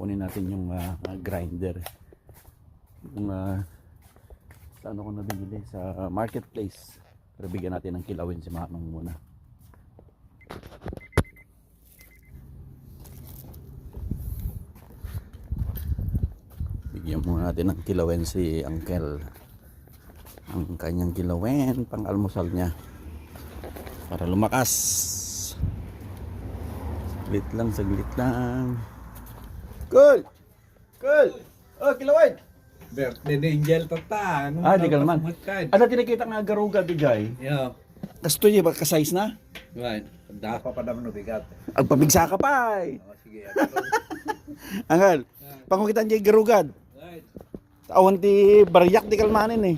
kunin natin yung grinder. Yung saan ako nabili sa marketplace. Pero bigyan natin ng kilawin si Manong muna. Bigyan muna natin ng kilawin si Uncle. Ang kanyang kilawin pang almusal niya para lumakas. Saglit lang. Cool! Oh, kilawin! Birthday ni Angel tata. Di ka naman. Ano tinikita nga garuga di jay? Yo. Kasto niya ba ka-size na? Right. Dapat pa naman bigat. Ang pabigsa ka pa eh. Oh, sige. Angal, pangukitan niya garugad. Right. Awan ti baryak di kalmanin eh.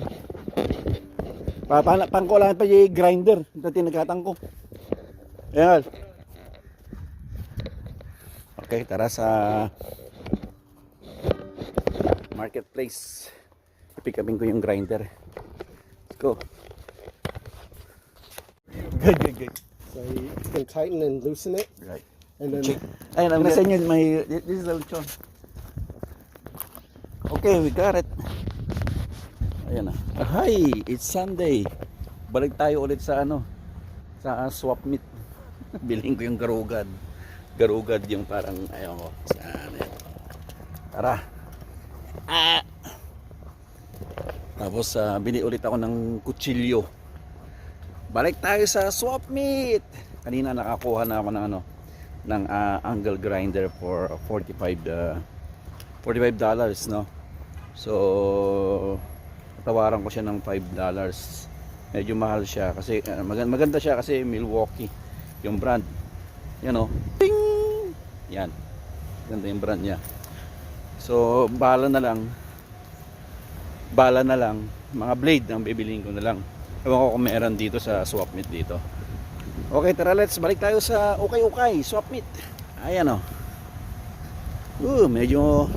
Pangkulangan pa yung grinder. Ito tinagkatang ko. Ayan. Okay, tara sa marketplace. I-pick upin ko yung grinder. Let's go. Good. So you can tighten and loosen it. Right. And then Ayun, ang nasa inyo, this is the lechon. Okay, we got it. Ayan na. Hi, it's Sunday. Balik tayo ulit sa sa swap meet. Bilhin ko yung garugad. Garugad yung parang, ayun ko. Saan yan? Tara. Tapos, bili ulit ako ng kutsilyo. Balik tayo sa swap meet. Kanina nakakuha na ako ng angle grinder for $45, no? So, tawaran ko siya ng $5. Medyo mahal siya kasi maganda siya kasi Milwaukee yung brand. Yan o. Ping! Yan. Ganda yung brand niya. So, bala na lang. Mga blade ang bibiliin ko na lang. Ewan ko kung meron dito sa swap meet dito. Okay, tara, let's balik tayo sa ukay swap meet. Ayan o. Medyo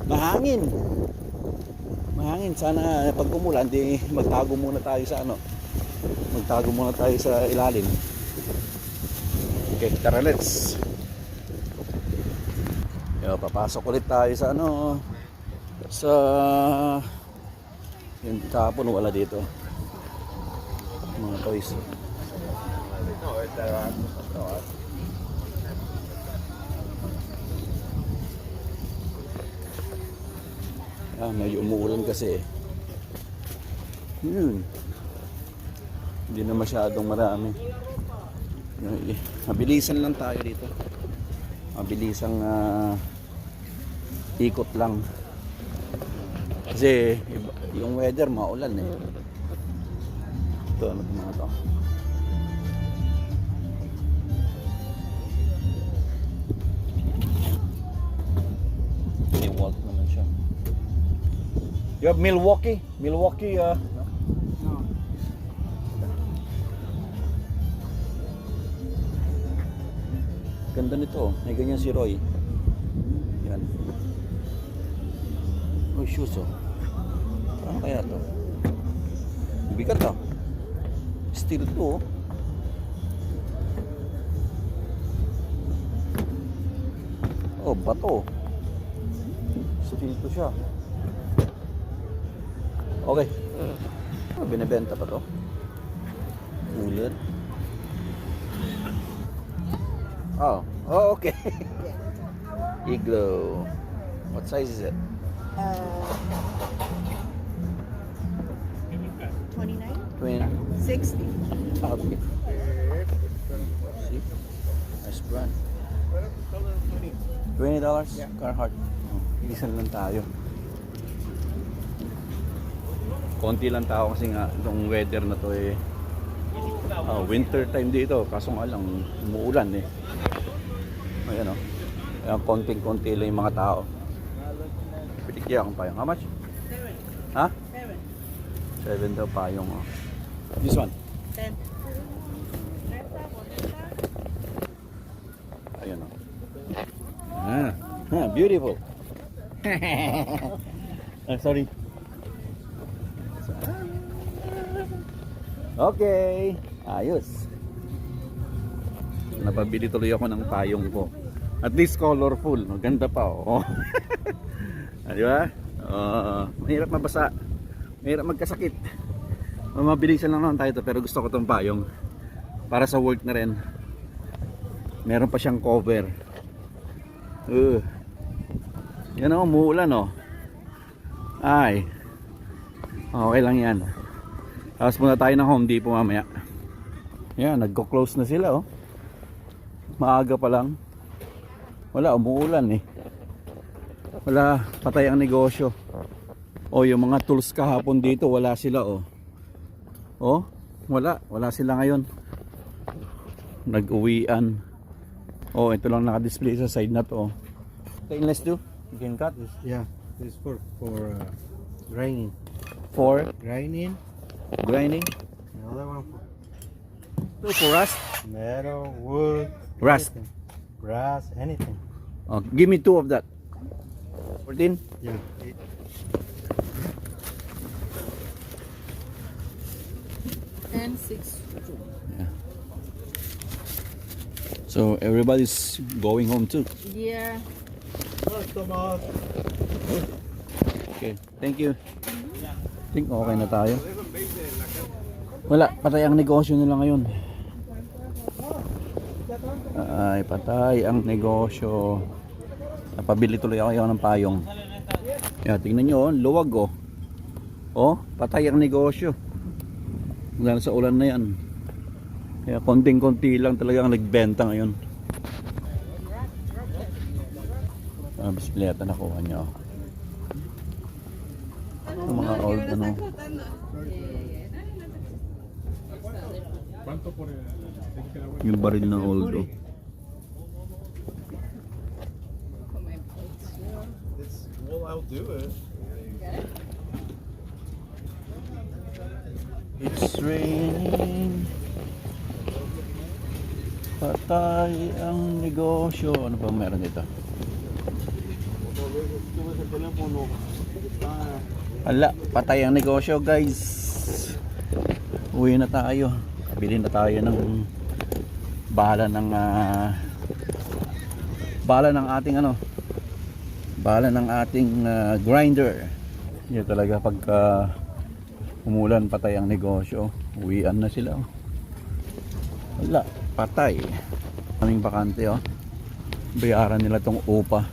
mahangin. Sana pag umulan di magtago muna tayo sa ilalim. Okay, tara, let's. Papasok ulit tayo sa sa yung tapon wala dito. Mga toys. Medyo umuulan kasi eh. Hindi na masyadong marami. Mabilisan lang tayo dito. Mabilisang ikot lang. Kasi yung weather maulan eh. Ito, ano mga to? Walt naman siya. You have Milwaukee? No. Ganda nito. May ganyan si Roy. Yan. Oh, shoes oh. Ano kaya to? Bigat to. Steel to oh. Oh, bato. Steel to siya. Okay. Binibenta pa to. Ulit. Oh, okay. Igloo. What size is it? 29? 20. 60. Okay. See? Nice brand. $20? Yeah. Carhartt. Isan lang tayo. Konti lang tao kasi nga itong weather na to eh. Winter time dito. Kaso nga lang umuulan eh. Ayan o. Ayan, konting-konti lang yung mga tao. Pitikya akong payong. How much? 7. Ha? 7. 7 daw payong. Oh. This one? 10. Ayan o. Beautiful. Sorry. Okay. Ayos. Napabili tuloy ako ng payong ko. At least colorful. Maganda pa, oh. Di ba? Mahirap mabasa. Mahirap magkasakit. Mabilisan lang naman tayo to, pero gusto ko tong payong. Para sa work na rin. Meron pa siyang cover. Yan o, umuulan o. Ay. Okay lang yan. Tapos muna tayo ng Home Depot mamaya. Yan, nagko-close na sila oh. Maaga pa lang. Wala, umuulan eh. Wala, patay ang negosyo. O, yung mga tools kahapon dito, wala sila oh. Oh, wala sila ngayon. Nag-uwian. Oh, ito lang naka-display sa side na to. Stainless too? You can cut? Yeah, this is for grinding. For Grinding. grinding? Another one for For rust? metal, wood, Rust. anything. Brass, anything. Oh, give me 2 of that. 14? Yeah. 10, 6. Yeah. So everybody's going home too. Yeah. Okay, thank you. Think okay na tayo. Wala, patay ang negosyo nila ngayon. Ay, patay ang negosyo. Napabili tuloy ako ng payong. Yeah, tingnan nyo, oh, luwag oh. Oh, patay ang negosyo. Dahil sa ulan na yan. Kaya konting-konti lang talaga ang nagbenta ngayon. Bisikleta nakuha nyo. Yung mga old ano. Yung baril na old oh. Well, I'll do it. It's raining. Patay ang negosyo. Ano ba meron dito? Ala, patay ang negosyo guys. Uwi na tayo. Bili na tayo ng bala ng ating ano. Bala ng ating grinder. Yan talaga pagka umulan patay ang negosyo. Uwian na sila. Wala, patay. Kaming bakante oh. Bayaran nila tong upa.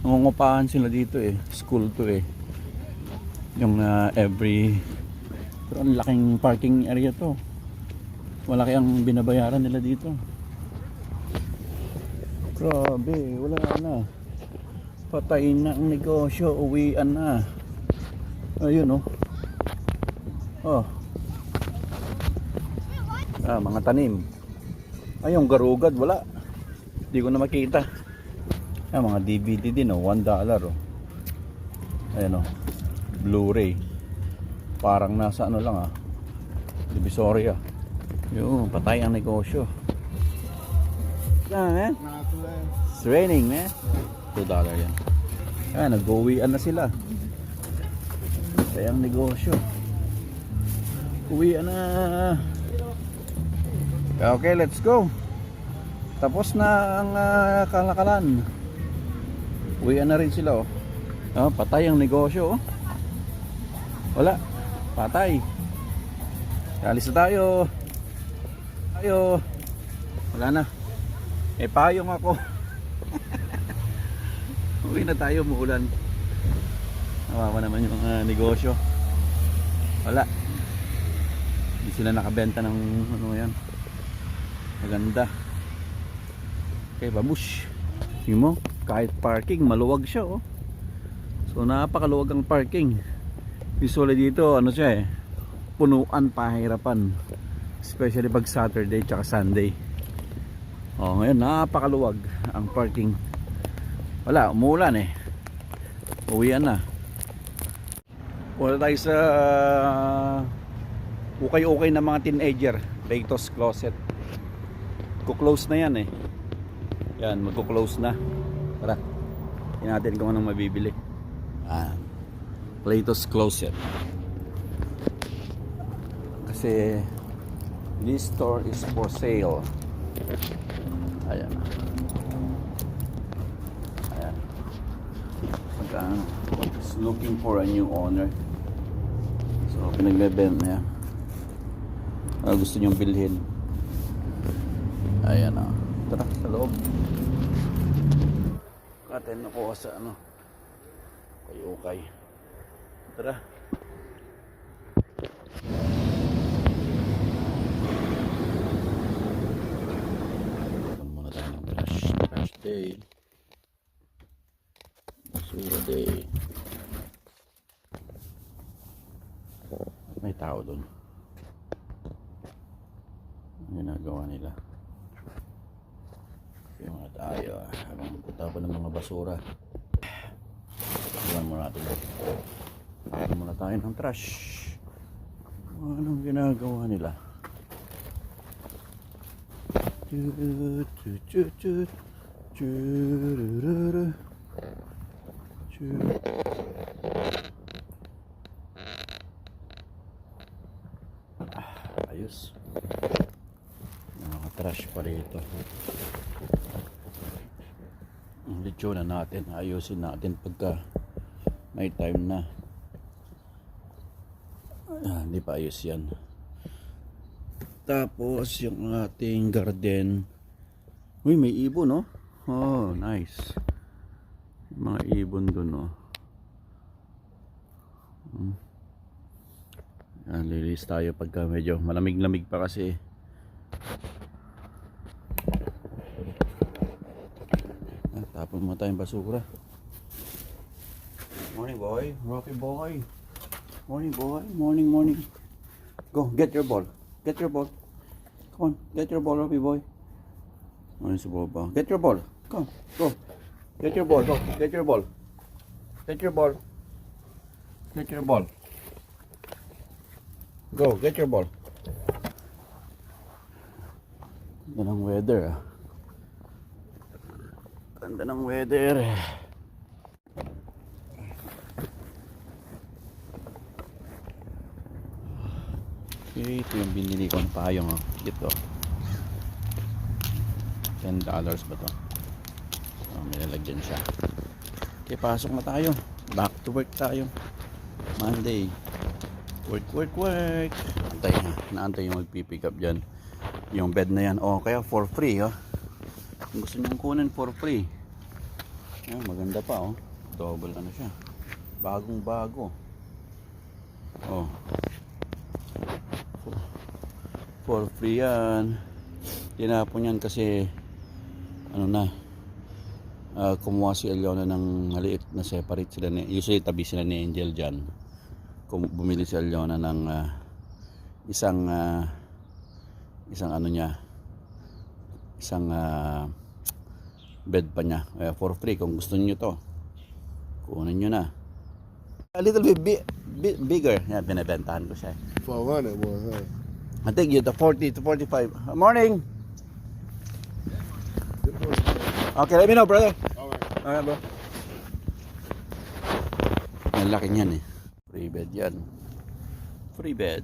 Nangungupahan sila dito eh. School to eh. Yung every pero ang laking parking area to. Malaki ang binabayaran nila dito. Grabe, wala na. Patay na ang negosyo, uwian na. Ayun oh. Oh. Mga tanim. Ay, yung garugad wala. Hindi ko na makita. Mga DVD din oh, $1 oh. Ayan oh. Blu-ray. Parang nasa ano lang ah. Divisoria. Yung patay ang negosyo. Man. It's raining man. $2 yan. Nag-uwian na sila. Patay ang negosyo. Uwian na. Okay, let's go. Tapos na ang kalakalan. Uwian na rin sila oh. Patay ang negosyo oh. Wala, patay. Alis na tayo. Wala na. Payong ako. Uwi na tayo, muulan. Nawawa naman yung negosyo. Wala. Hindi sila nakabenta ng ano yan. Maganda. Okay, babush. Tingnan mo, kahit parking, maluwag siya oh. So napakaluwag ang parking. Usually dito, ano siya eh, punuan, pahirapan. Especially pag Saturday tsaka Sunday. Ngayon, napakaluwag ang parking. Wala, umuulan eh. Uwian na. Wala tayo sa ukay-ukay na mga teenager. Latest closet. Kuklose na yan eh. Yan, magkuklose na. Tara, tingnan natin kung anong mabibili. Latest closet. Kasi this store is for sale. Ayan. is looking for a new owner. So pinagbe-bent na yan. Gusto niyong bilhin. Ayan na. Tara, sa loob. Katen nakuha sa ano. Okay. Tara. Alam muna tayo ng trash day. Basura day. May tao doon. Ang ginagawa nila. Yung mga tayo. Habang punta pa ng mga basura. Iwan muna natin. Iwan muna tayo ng trash. Anong ginagawa nila? Ayos. Nakaka-trash pa rito. Ang lechona natin, ayusin natin pagka may time na. Hindi pa ayos yan. Tapos yung ating garden. Uy, may ibon, no? Oh, nice. Mga ibon dun, no? Lilis tayo pagka medyo malamig-lamig pa kasi. Tapon mo tayong basura. Morning boy, Rocky boy. Morning boy, morning. Go, get your ball. Get your ball. Come on, get your ball, Rocky boy. Morning si Boba. Get your ball. Come, go. Get your ball, go. Get your ball. Get your ball. Get your ball. Go, get your ball. Ganda ng weather, ah. Ganda ng weather. Okay, ito yung binili ko ng payong, oh. Ito. $10 ba to? Oh, may lalagyan siya. Okay, pasok na tayo. Back to work tayo. Monday. Work. Antay na. Naantay yung magpipick up dyan. Yung bed na yan. Oh, kaya for free, oh. Kung gusto nyong kunin for free. Ayan, maganda pa, oh. Double ano siya. Bagong bago. Oh. For free yan. Tinapon yan kasi ano na. Kumuha si Aliona ng maliit na separate sila. Usually tabi sila ni Angel dyan. Bumili si Aliona ng isang ano niya, isang bed pa niya, for free. Kung gusto niyo to, kunin niyo na. A little bit bigger. Yan, binibentahan ko siya. 400 was, huh? I think you the 40 to 45. Morning. Okay, let me know, brother. Alright, bro. Ang laki niyan, eh. Free bed yan. Free bed.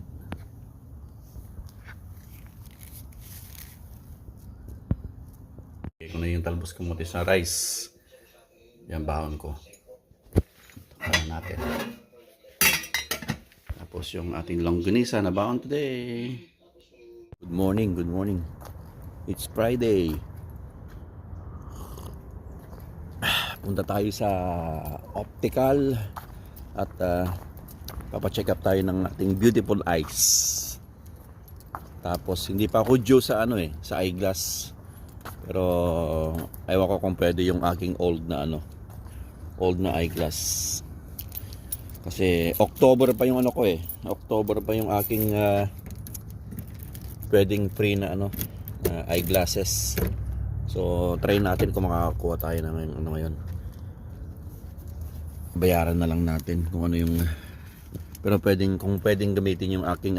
Okay, kung na yung talbos kamote sa rice. Yan, bahon ko. Kaya natin. Tapos yung ating longganisa na bahon today. Good morning. It's Friday. Punta tayo sa optical at papacheck up tayo ng ating beautiful eyes. Tapos hindi pa ako due sa sa eyeglass. Pero ewan ko kung pwede yung aking old na eyeglass. Kasi October pa yung October pa yung aking pwedeng free na eyeglasses. So try natin kung makakakuha tayo ng ngayon. Bayaran na lang natin kung ano yung, pero kung pwedeng gamitin yung aking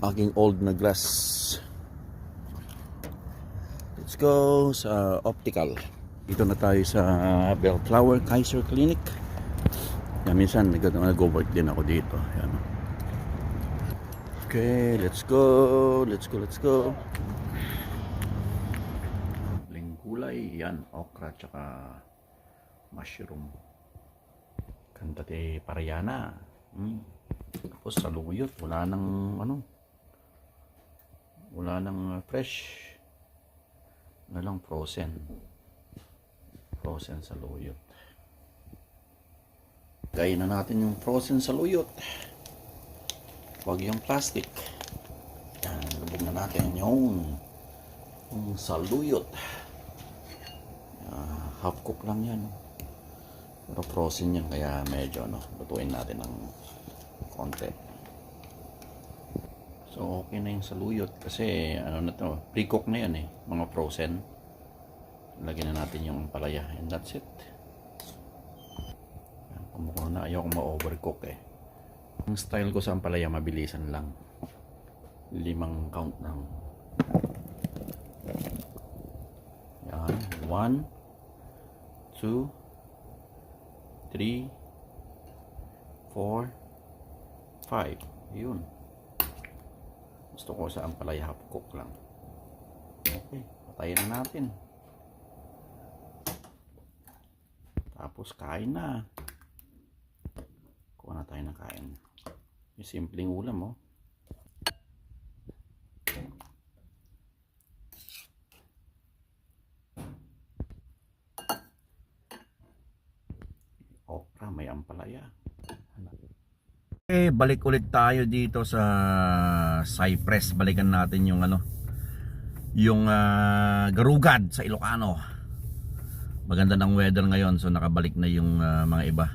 aking old na glass. Let's go sa optical. Dito na tayo sa Bellflower Kaiser Clinic. Yan, minsan nag-go-work din ako dito. Yan. Okay, let's go. Gulay, yan, okra tsaka mushroom. Ganda de Parayana. Tapos saluyot, wala nang ano. Wala nang fresh. Na lang frozen. Frozen saluyot. Gaya na natin yung frozen saluyot. Huwag yung plastic. Yan, lubog na natin yung saluyot. Half cook lang yan. Pero frozen yan, kaya medyo lutuin natin ng konti. So okay na yung saluyot kasi ano na to, pre-cook na yan mga frozen. Lagyan na natin yung palaya and that's it. Kumukuha na, ayaw kong ma-overcook Ang style ko sa ampalaya, mabilisan lang. 5 count lang. Yan, 1 2 3 4 5. Yun. Gusto ko sa ampalaya half cook lang. Okay, patayin na natin. Tapos kain na. Kuha na tayo ng kain. Yung simpleng ulam okra, may ampalaya. Balik ulit tayo dito sa Cypress. Balikan natin yung yung garugad sa Ilocano. Maganda ng weather ngayon, so nakabalik na yung mga iba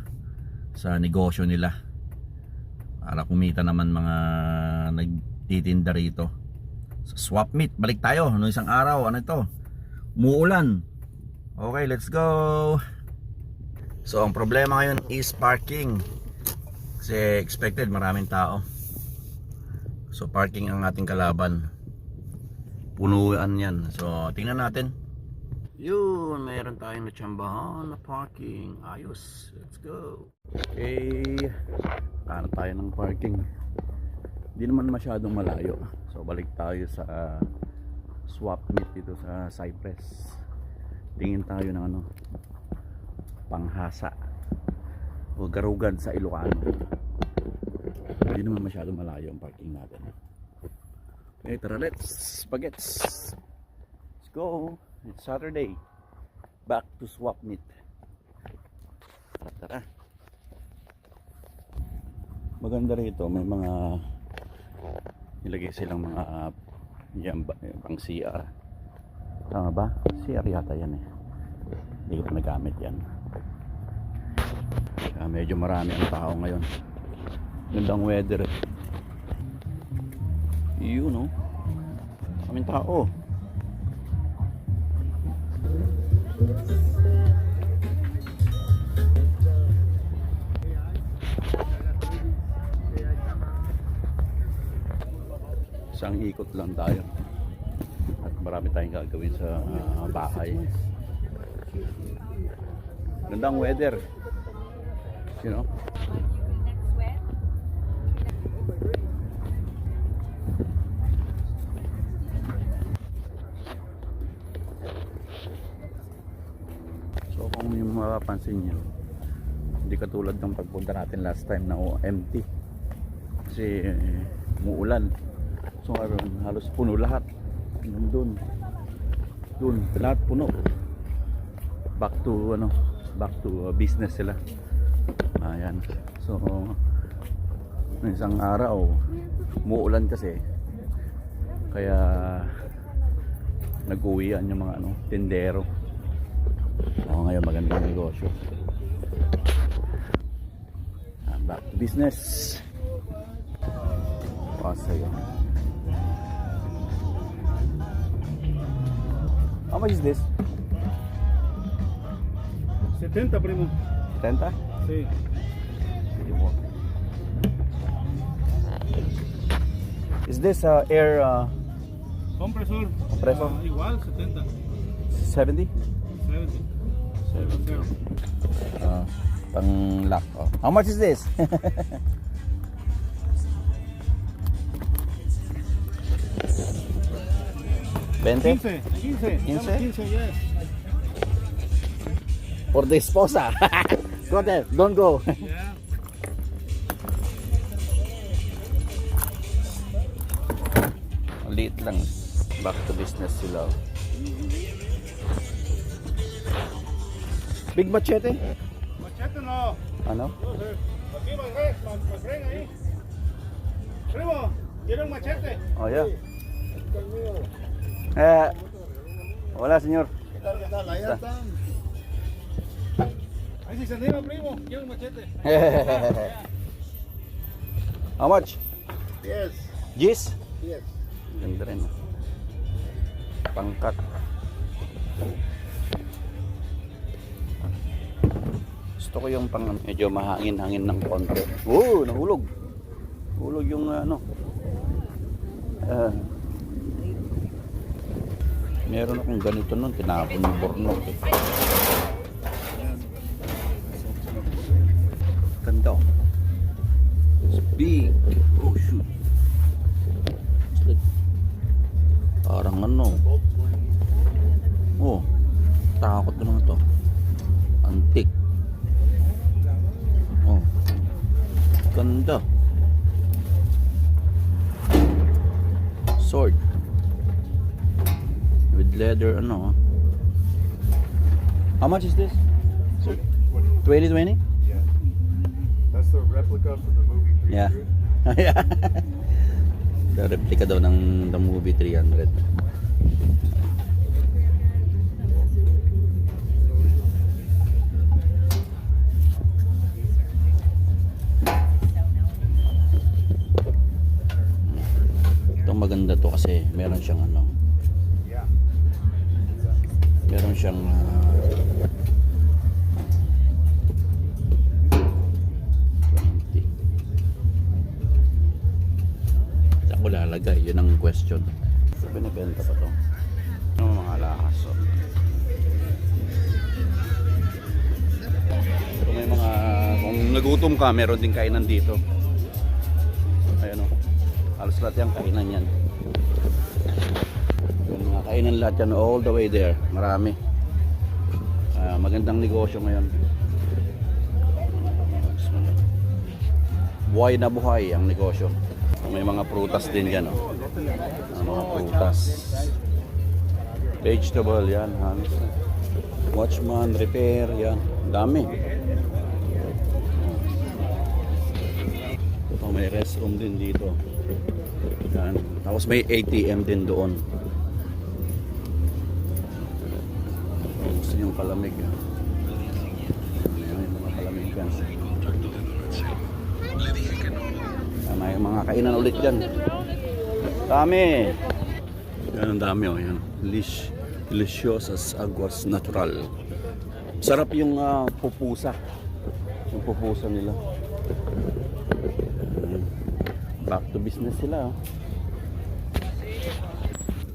sa negosyo nila para kumita naman mga nagtitinda rito sa swap meet. Balik tayo noong isang araw, ito, umuulan. Okay, let's go. So ang problema ngayon is parking. Kasi expected maraming tao. So parking ang ating kalaban. Punuan yan. So tingnan natin. Yun, mayroon tayong natsambahan na parking. Ayos. Let's go. Okay. Hanap tayo ng parking. Hindi naman masyadong malayo. So balik tayo sa swap meet dito sa Cypress. Tingin tayo ng panghasa o garugad sa Ilocano. Hindi naman masyadong malayo ang parking natin. Okay, tara, let's bagets. Let's go. It's Saturday. Back to swap meet. Tara. Maganda rito, may mga nilagay silang mga pang CR. Tama ba? CR yata yan Hindi ko pa nagamit yan. Kaya medyo marami ang tao ngayon. Gandang weather Yun kaming tao. Isang ikot lang tayo at marami tayong gagawin sa bahay. Gandang weather, So kung yung mapapansin nyo, hindi katulad ng pagpunta natin last time na empty kasi umuulan. So halos puno lahat. Doon lahat puno. Back to business sila. Ayan. So isang araw umuulan kasi, kaya nag-uwian yung mga tindero. Ngayon magandang negosyo. Back to business. Pasaya. How much is this? 70, primo. 70? Sí. Is this air Compresor. compressor? Igual, 70. 70? 70. Pang lock. How much is this? 20? 15. 15? Yes. For the esposa. Go there, don't go. Maliit lang. Back to business sila. Big machete? Machete no. Ano? Aquí Magren ahí. Primo, ¿quiere un machete? Oh, yeah. Hola, señor. ¿Qué tal? Ahí están. Ahí si se anima, primo, ¿quiere un machete? How much? Yes. Gis? Yes. Ganda rin. Pangkat. Gusto ko yung pang medyo mahangin-hangin ng konti. Oh, nahulog. Hulog yung ano. Meron akong ganito nun, tinapon yung bornok. Ganda. It's big. Oh shoot. It's like, parang ano. Oh, takot naman to. Antik. Oh, ganda. Sword with leather, ano. How much is this? 2020? Yeah. That's the replica from the movie 300. Yeah. Yeah. The replica daw ng the movie 300. Itong maganda to kasi meron siyang ano. Yeah. Meron siyang saan ko lalagay? Yun ang question. So, binibenta pa to. Ano mga lakas? So. So, may mga, kung nagutom ka, meron din kainan dito. Ayan o. Halos lahat yung kainan yan. Yung mga kainan lahat yan all the way there. Marami. Magandang negosyo ngayon. Buhay na buhay ang negosyo. May mga prutas din yan. Oh. Mga prutas. Vegetable yan. Hans. Watchman, repair. Yan. Dami. Ito, may restroom din dito. Yan. Tapos may ATM din doon. Gusto yung kalamig. Yan. May mga kalamig yan. May mga kainan ulit yan. Dami. Yan ang dami oh. Yan. Deliciosas aguas natural. Sarap yung pupusa. Yung pupusa nila. Back to business sila. Oh.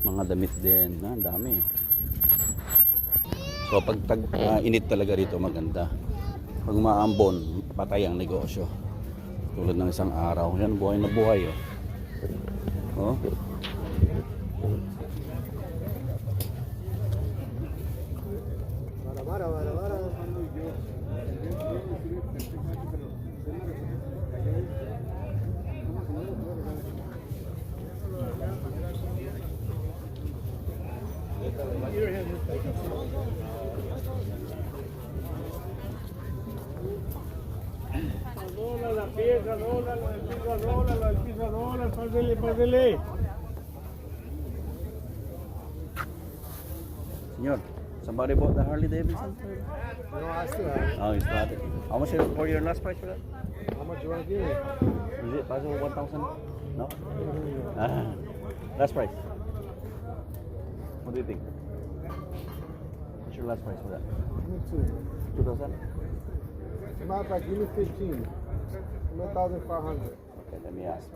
Mga damit din. Ang dami. So pag init talaga rito maganda. Pag maambon, patay ang negosyo. Tulad ng isang araw. Yan, buhay na buhay. Oh. Oh. La pieza, dólar, el piso, dólar, el piso, dólar, pásele, pásele. Senor, somebody bought the Harley Davidson? No, I still have it. Oh, you started. How much is for your last price for that? How much you want to give me? Is it possible 1,000? No? Ah, last price. What do you think? What's your last price for that? Give me two. 2,000? As a matter of fact, give me 15. 1,500. Okay, let me ask.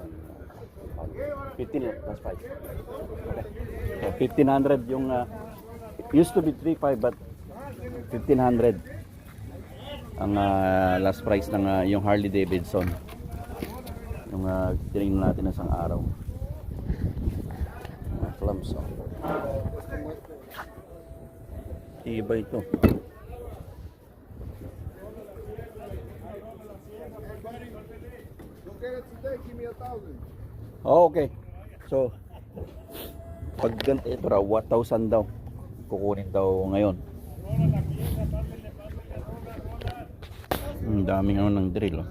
15 last price. Okay. So 1,500 yung used to be 3,500 but 1,500 ang last price ng yung Harley Davidson. Yung tinignan natin isang araw. Clumps. Oh. Iba ito. 1,000. Oh, okay. So, pag ganito, ito raw, 1,000 daw. Kukunin daw ngayon. Ang daming ano ng drill. Oh.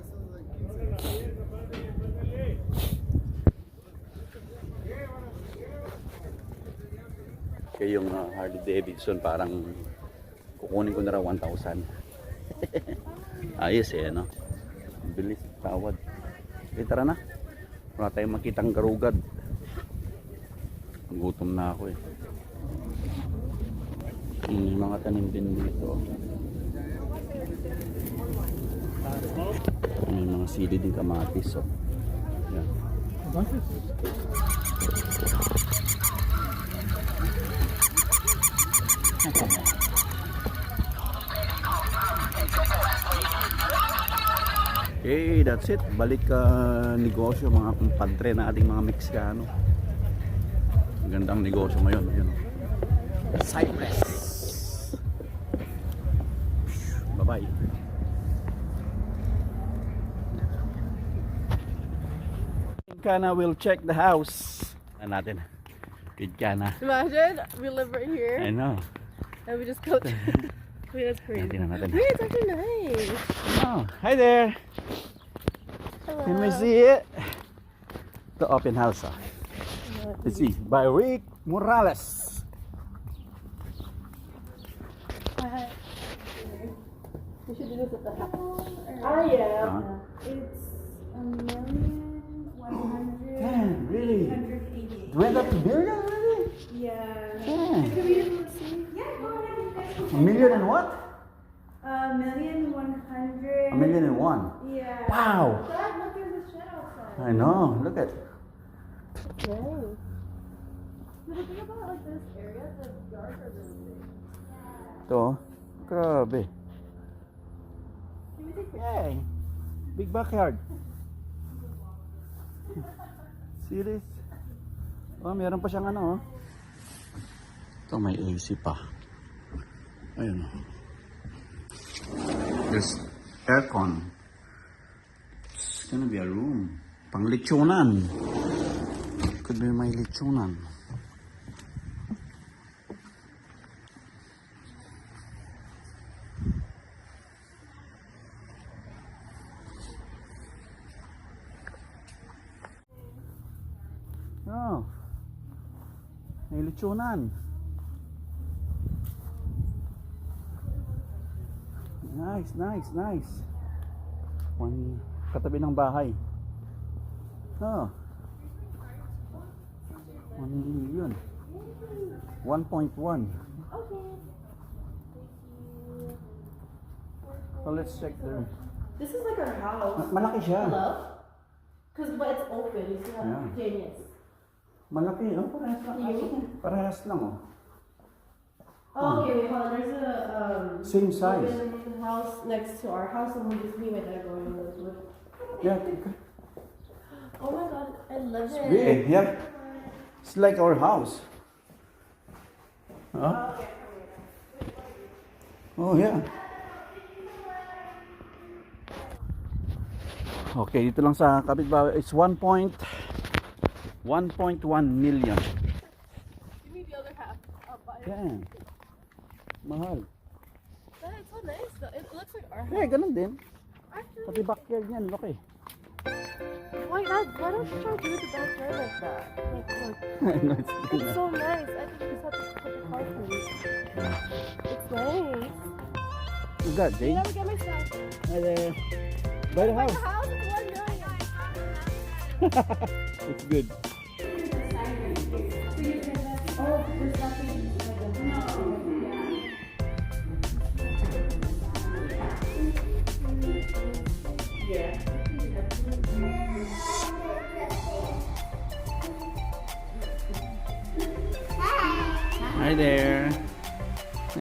Kaya yung Harley Davidson parang kukunin ko na raw 1,000. Ayos eh, no? Bilis, tawad. Okay, tara na. Wala tayong makitang garugad. Gutom na ako eh. May mga tanim din dito. May mga sili din kamatis. Oh. Yan. Okay, that's it. Balik negosyo mga kumpadre na ating mga Meksikano. Gandang negosyo ngayon. Yun. Cypress. Bye-bye. Kana will check the house. Ano natin? Good Kana. Imagine we live right here I know. and we just go to. Wait, that's crazy. Tingnan natin. Wait, it's actually nice. Oh, hi there. Hello. Can we see it? The open house. Ah. Let's see. By Rick Morales. We should do this at the house. Yeah. Uh-huh. It's 1,100,188. Man, really? Went up to million already? Yeah. Yeah. Can we just see? Yeah, go ahead. A million and what? 1,100,000. A million and one. Yeah. Wow. Dad, look, there's a shed outside. I know. Look at. Nice. But the thing about like this area, the yards are really big. Ito. Grabe. Can we take pictures? Hey. Big backyard. See this? Oh, meron pa siyang ano, oh. Ito may AC pa. Ayun. There's aircon. It's gonna be a room. Pang lechonan. Could be may lechonan. Oh. May lechonan. Nice, nice, nice. One katabi ng bahay. Oh. 1 million. 1.1. So let's check there. This is like our house. Malaki siya. Hello? Because when it's open, you see how Yeah. genius. Malaki, oh. Parehas lang. Parehas lang, oh. Oh, okay, wait, hold on. There's a Same size. open house next to our house, and we just me and my dad going to live. Yeah, Oh my god, I love it. big, yeah. It's like our house. Huh? Oh, yeah. Okay, dito lang sa kapitbahay. It's 1.1 million. Give me the other half. I'll buy it. Yeah. Mahal. But it's so nice though. It looks like our house. Eh, ganun din. Actually, Pati backyard niyan, laki. why not? Why don't you try to do the backyard like that? Like, No, it's it's so nice. I think you just have to put the car for it. It's nice. You got, You Jane? never get my stuff. Hi there. Buy the My house. house is 1 million. It's good. Hi there.